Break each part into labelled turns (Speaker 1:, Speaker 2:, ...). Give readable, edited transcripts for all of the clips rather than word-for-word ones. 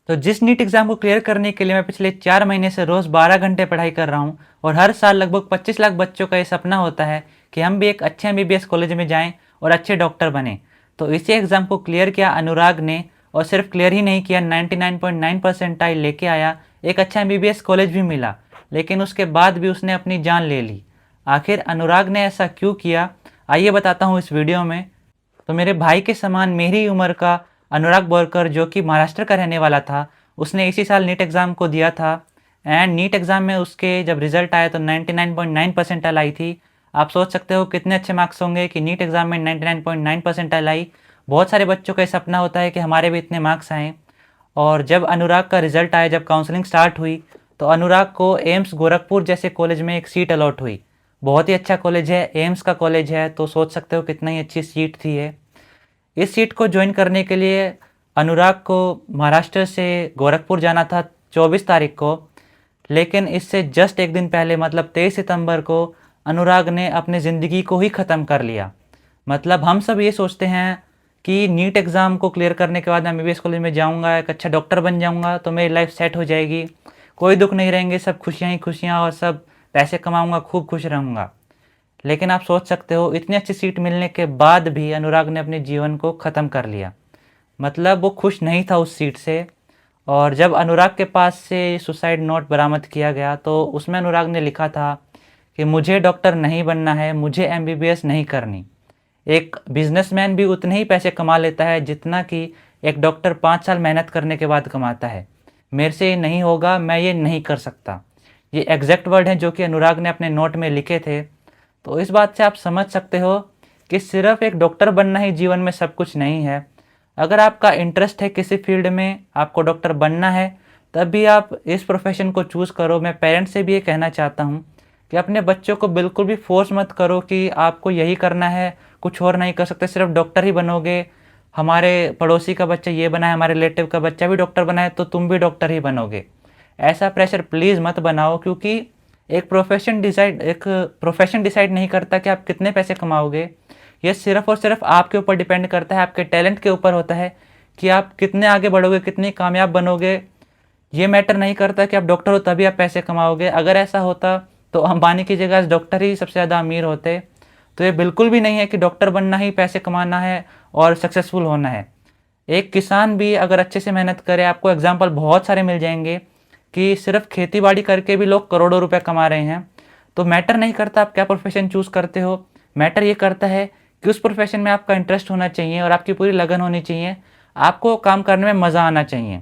Speaker 1: तो जिस NEET exam को क्लियर करने के लिए मैं पिछले 4 महीने से रोज़ 12 घंटे पढ़ाई कर रहा हूँ और हर साल लगभग 25 लाख बच्चों का ये सपना होता है कि हम भी एक अच्छे एमबीबीएस कॉलेज में जाएं और अच्छे डॉक्टर बने। तो इसी एग्ज़ाम को क्लियर किया अनुराग ने, और सिर्फ क्लियर ही नहीं किया, 99.9 परसेंटाइल लेके आया, एक अच्छा एमबीबीएस कॉलेज भी मिला। लेकिन उसके बाद भी उसने अपनी जान ले ली। आखिर अनुराग ने ऐसा क्यों किया, आइए बताता हूँ इस वीडियो में। तो मेरे भाई के समान मेरी उम्र का अनुराग बोरकर, जो कि महाराष्ट्र का रहने वाला था, उसने इसी साल नीट एग्ज़ाम को दिया था। एंड नीट एग्ज़ाम में उसके जब रिज़ल्ट आया तो 99.9 परसेंटाइल आई थी। आप सोच सकते हो कितने अच्छे मार्क्स होंगे कि नीट एग्ज़ाम में 99.9 परसेंटाइल आई। बहुत सारे बच्चों का सपना होता है कि हमारे भी इतने मार्क्स आएँ। और जब अनुराग का रिज़ल्ट आया, जब काउंसलिंग स्टार्ट हुई, तो अनुराग को एम्स गोरखपुर जैसे कॉलेज में एक सीट अलॉट हुई। बहुत ही अच्छा कॉलेज है, एम्स का कॉलेज है, तो सोच सकते हो कितना ही अच्छी सीट थी ये। इस सीट को ज्वाइन करने के लिए अनुराग को महाराष्ट्र से गोरखपुर जाना था 24 तारीख को। लेकिन इससे जस्ट एक दिन पहले, मतलब 23 सितंबर को, अनुराग ने अपनी ज़िंदगी को ही ख़त्म कर लिया। मतलब हम सब ये सोचते हैं कि नीट एग्ज़ाम को क्लियर करने के बाद मैं एमबीबीएस कॉलेज में जाऊंगा, एक अच्छा डॉक्टर बन जाऊंगा, तो मेरी लाइफ सेट हो जाएगी, कोई दुख नहीं रहेंगे, सब खुशियाँ ही खुशियाँ, और सब पैसे कमाऊंगा, खूब खुश रहूँगा। लेकिन आप सोच सकते हो इतनी अच्छी सीट मिलने के बाद भी अनुराग ने अपने जीवन को ख़त्म कर लिया। मतलब वो खुश नहीं था उस सीट से। और जब अनुराग के पास से सुसाइड नोट बरामद किया गया तो उसमें अनुराग ने लिखा था कि मुझे डॉक्टर नहीं बनना है, मुझे एमबीबीएस नहीं करनी। एक बिजनेसमैन भी उतने ही पैसे कमा लेता है जितना कि एक डॉक्टर 5 साल मेहनत करने के बाद कमाता है। मेरे से ये नहीं होगा, मैं ये नहीं कर सकता। ये एग्जैक्ट वर्ड हैं जो कि अनुराग ने अपने नोट में लिखे थे। तो इस बात से आप समझ सकते हो कि सिर्फ एक डॉक्टर बनना ही जीवन में सब कुछ नहीं है। अगर आपका इंटरेस्ट है किसी फील्ड में, आपको डॉक्टर बनना है, तब भी आप इस प्रोफेशन को चूज़ करो। मैं पेरेंट्स से भी ये कहना चाहता हूँ कि अपने बच्चों को बिल्कुल भी फोर्स मत करो कि आपको यही करना है, कुछ और नहीं कर सकते, सिर्फ डॉक्टर ही बनोगे। हमारे पड़ोसी का बच्चा ये बना है, हमारे रिलेटिव का बच्चा भी डॉक्टर बना है, तो तुम भी डॉक्टर ही बनोगे। ऐसा प्रेशर प्लीज़ मत बनाओ, क्योंकि एक प्रोफेशन डिसाइड नहीं करता कि आप कितने पैसे कमाओगे। ये सिर्फ और सिर्फ आपके ऊपर डिपेंड करता है, आपके टैलेंट के ऊपर होता है कि आप कितने आगे बढ़ोगे, कितने कामयाब बनोगे। ये मैटर नहीं करता कि आप डॉक्टर हो तभी आप पैसे कमाओगे। अगर ऐसा होता तो अंबानी की जगह डॉक्टर ही सबसे ज़्यादा अमीर होते। तो ये बिल्कुल भी नहीं है कि डॉक्टर बनना ही पैसे कमाना है और सक्सेसफुल होना है। एक किसान भी अगर अच्छे से मेहनत करे, आपको एग्जाम्पल बहुत सारे मिल जाएंगे कि सिर्फ खेती बाड़ी करके भी लोग करोड़ों रुपए कमा रहे हैं। तो मैटर नहीं करता आप क्या प्रोफेशन चूज़ करते हो, मैटर ये करता है कि उस प्रोफेशन में आपका इंटरेस्ट होना चाहिए और आपकी पूरी लगन होनी चाहिए, आपको काम करने में मज़ा आना चाहिए।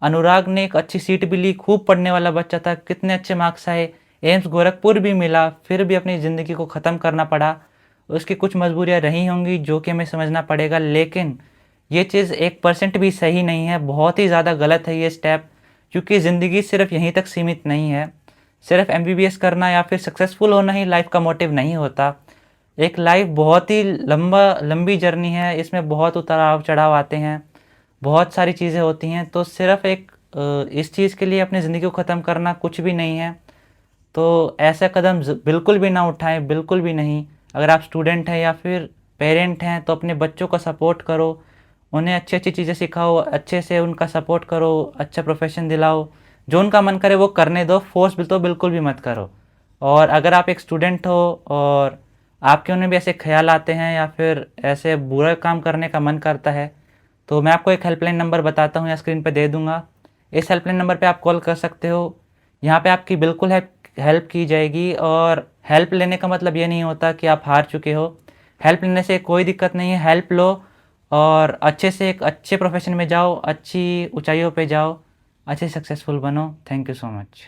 Speaker 1: अनुराग ने एक अच्छी सीट भी ली, खूब पढ़ने वाला बच्चा था, कितने अच्छे मार्क्स आए, एम्स गोरखपुर भी मिला, फिर भी अपनी ज़िंदगी को ख़त्म करना पड़ा। उसकी कुछ मजबूरियाँ रही होंगी जो कि हमें समझना पड़ेगा, लेकिन ये चीज़ 1% भी सही नहीं है, बहुत ही ज़्यादा गलत है ये स्टेप। क्योंकि ज़िंदगी सिर्फ यहीं तक सीमित नहीं है। सिर्फ एमबीबीएस करना या फिर सक्सेसफुल होना ही लाइफ का मोटिव नहीं होता। एक लाइफ बहुत ही लंबी जर्नी है, इसमें बहुत उतार चढ़ाव आते हैं, बहुत सारी चीज़ें होती हैं। तो सिर्फ इस चीज़ के लिए अपनी ज़िंदगी को ख़त्म करना कुछ भी नहीं है। तो ऐसा कदम बिल्कुल भी ना उठाएं, बिल्कुल भी नहीं। अगर आप स्टूडेंट हैं या फिर पेरेंट हैं तो अपने बच्चों को सपोर्ट करो, उन्हें अच्छी अच्छी चीज़ें सिखाओ, अच्छे से उनका सपोर्ट करो, अच्छा प्रोफेशन दिलाओ, जो उनका मन करे वो करने दो, फोर्स भी तो बिल्कुल भी मत करो। और अगर आप एक स्टूडेंट हो और आपके उन्हें भी ऐसे ख्याल आते हैं या फिर ऐसे बुरा काम करने का मन करता है, तो मैं आपको एक हेल्पलाइन नंबर बताता हूँ या स्क्रीन पे दे दूँगा। इस हेल्पलाइन नंबर पे आप कॉल कर सकते हो। यहाँ पे आपकी बिल्कुल हेल्प की जाएगी। और हेल्प लेने का मतलब ये नहीं होता कि आप हार चुके हो। हेल्प लेने से कोई दिक्कत नहीं है, हेल्प लो और अच्छे से एक अच्छे प्रोफेशन में जाओ, अच्छी ऊंचाइयों पे जाओ, अच्छे सक्सेसफुल बनो। Thank you so much.